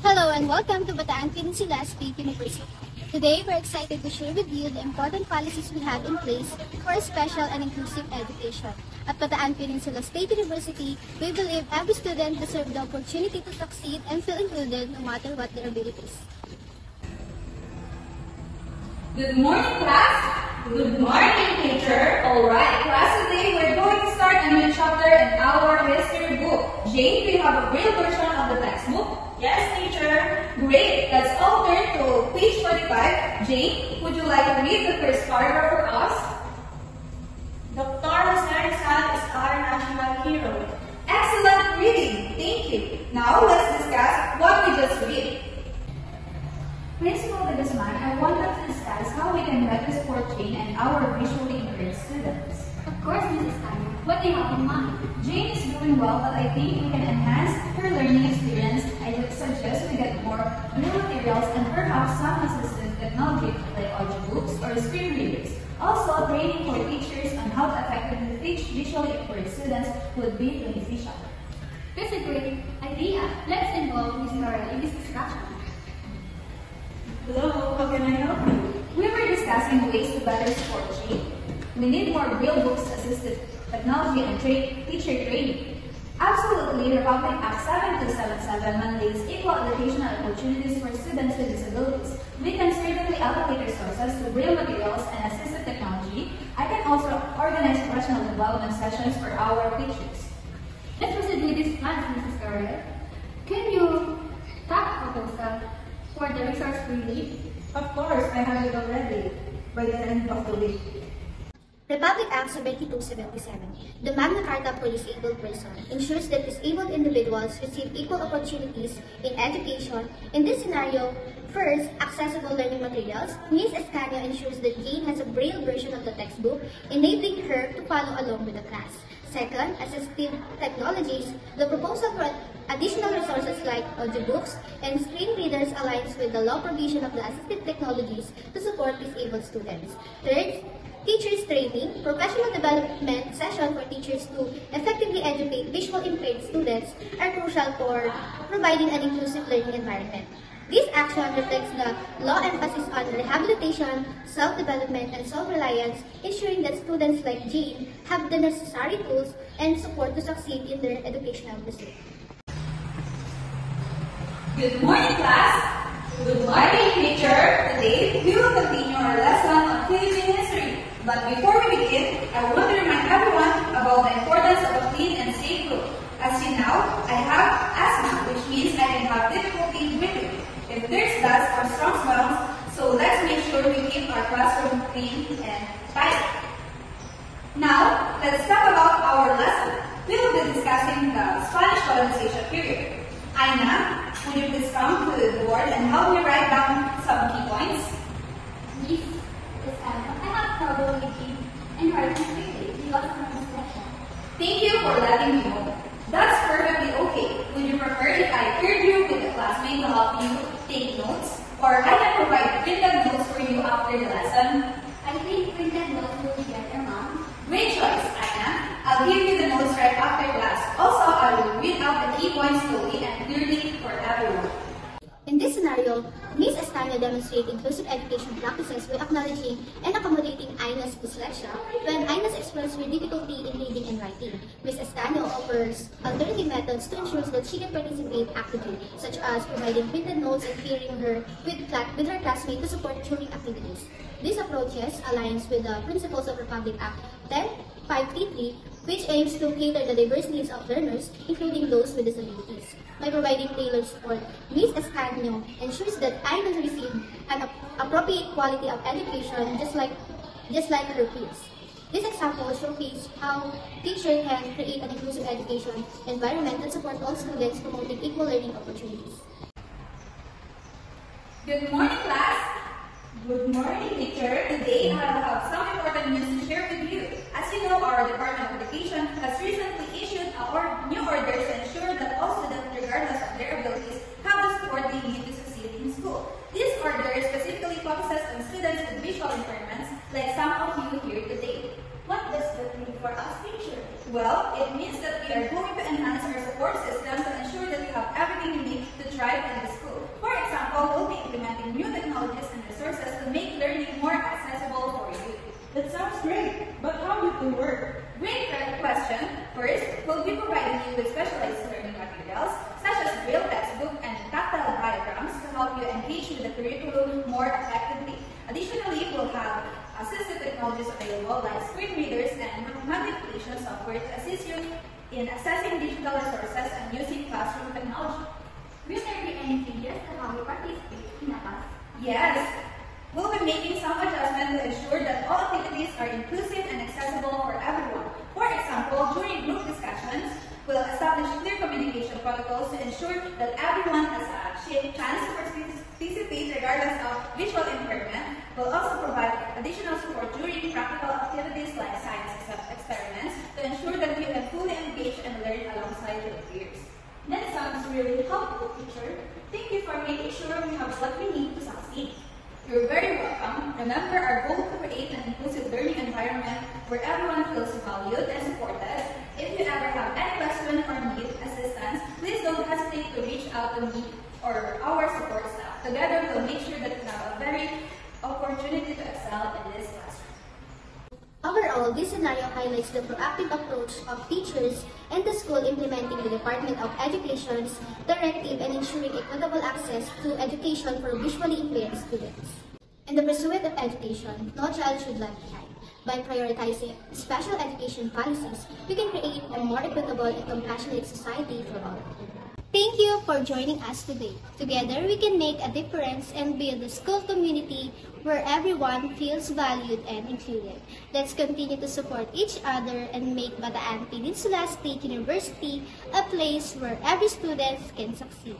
Hello and welcome to Bataan Peninsula State University. Today, we're excited to share with you the important policies we have in place for special and inclusive education. At Bataan Peninsula State University, we believe every student deserves the opportunity to succeed and feel included no matter what their abilities. Good morning, class. Good morning, teacher. Alright, class, today we're going to start a new chapter in our history book. Jane, do you have a real version of the textbook? Yes, teacher. Great. Let's all turn to page 45. Jane, would you like to read the first paragraph for us? Dr. Jose Rizal is our national hero. Excellent reading. Thank you. Now, let's discuss what we just read. Principal de Guzman, I want us to discuss how we can better support Jane and our visually impaired students. Of course, Mrs. Tanya, what do you have in mind? Jane is doing well, but I think we can enhance her learning experience. I would suggest we get more new materials and perhaps some assistive technology like audiobooks or screen readers. Also, training for teachers on how to effectively teach visually impaired students would be beneficial. That's a great idea. Let's involve Ms. Laura in this discussion. Hello, how can I help you? We were discussing ways to better support Jane. We need more real books, assistive technology, and teacher training. Absolutely, Republic Act 7277 mandates equal educational opportunities for students with disabilities. We can certainly allocate resources to real materials and assistive technology. I can also organize professional development sessions for our teachers. Let's proceed with this plan, Mrs. Laura. Can you talk proposal for the resource we need? Of course, I have it already by the end of the week. Republic Act 7277, the Magna Carta for Disabled Persons, ensures that disabled individuals receive equal opportunities in education. In this scenario, first, accessible learning materials. Ms. Escanio ensures that Jane has a braille version of the textbook, enabling her to follow along with the class. Second, assistive technologies. The proposal for additional resources like audiobooks and screen readers aligns with the law provision of the assistive technologies to support disabled students. Third, teachers training. Professional development sessions for teachers to effectively educate visually impaired students are crucial for providing an inclusive learning environment. This action reflects the law emphasis on rehabilitation, self-development, and self-reliance, ensuring that students like Jane have the necessary tools and support to succeed in their educational pursuit. Good morning, class. Good morning, teacher. Today, we will continue our lesson on Philippine history. But before we begin, I want to remind everyone about the importance of a clean and safe room. As you know, I have asthma, which means I can have difficulty breathing if there's dust or strong smells, so let's make sure we keep our classroom clean and tidy. Now, let's talk about our lesson. We will be discussing the Spanish colonization period. Aina, would you please come to the board and help me write down some key points? Miss Escanio, I have trouble reading and writing quickly because of my dyslexia. Thank you for letting me know. That's perfectly okay. Would you prefer if I paired you with a classmate to help you take notes? Or I can provide printed notes for you after the lesson? I think printed notes will be better, Mom. Great choice, Aina. I'll give you the notes right after class. Also, I will read out the key points slowly and clearly for everyone. In this scenario, Ms. Escanio demonstrates inclusive education practices by acknowledging and accommodating Aina's dyslexia when Aina's expressed her difficulty in reading and writing. Ms. Escanio offers alternative methods to ensure that she can participate actively, such as providing printed notes and pairing her with her classmate to support tutoring activities. These approaches aligns with the principles of Republic Act 10533, which aims to cater the diverse needs of learners, including those with disabilities. By providing tailored support, Ms. Escanio ensures that Aina receive an appropriate quality of education just like her peers. This example showcases how teachers can create an inclusive education environment that supports all students, promoting equal learning opportunities. Good morning, class. Good morning, teacher. Today, I have some important news to share with you. As you know, our Department of Education has recently issued our new orders to ensure that all students, regardless of their abilities, have the support they need to succeed in school. This order specifically focuses on students with visual impairments, like some of you here today. What does that mean for us, teacher? Well, it means that we are going to enhance our support system to ensure that you have everything you need to thrive in the school. curriculum more effectively. Additionally, we'll have assistive technologies available like screen readers and manipulation software to assist you in accessing digital resources and using classroom technology. Will there be any changes to how we participate in a class? Yes, we'll be making some adjustments to ensure that all activities are inclusive and accessible for everyone. For example, during group discussions, we'll establish clear communication protocols to ensure that everyone has a chance to participate regardless of visual impairment. We'll also provide additional support during practical activities like science experiments to ensure that you can fully engage and learn alongside your peers. That sounds really helpful, teacher. Thank you for making sure we have what we need to succeed. You're very welcome. Remember our goal to create an inclusive learning environment where everyone feels valued and supported. If you ever have any question or need assistance, please don't hesitate to reach out to me or our support staff. Together, we'll make sure that you have a very opportunity to excel in this classroom. Overall, this scenario highlights the proactive approach of teachers and the school implementing the Department of Education's directive and ensuring equitable access to education for visually impaired students. In the pursuit of education, no child should lag behind. By prioritizing special education policies, we can create a more equitable and compassionate society for all. Thank you for joining us today. Together, we can make a difference and build a school community where everyone feels valued and included. Let's continue to support each other and make Bataan Peninsula State University a place where every student can succeed.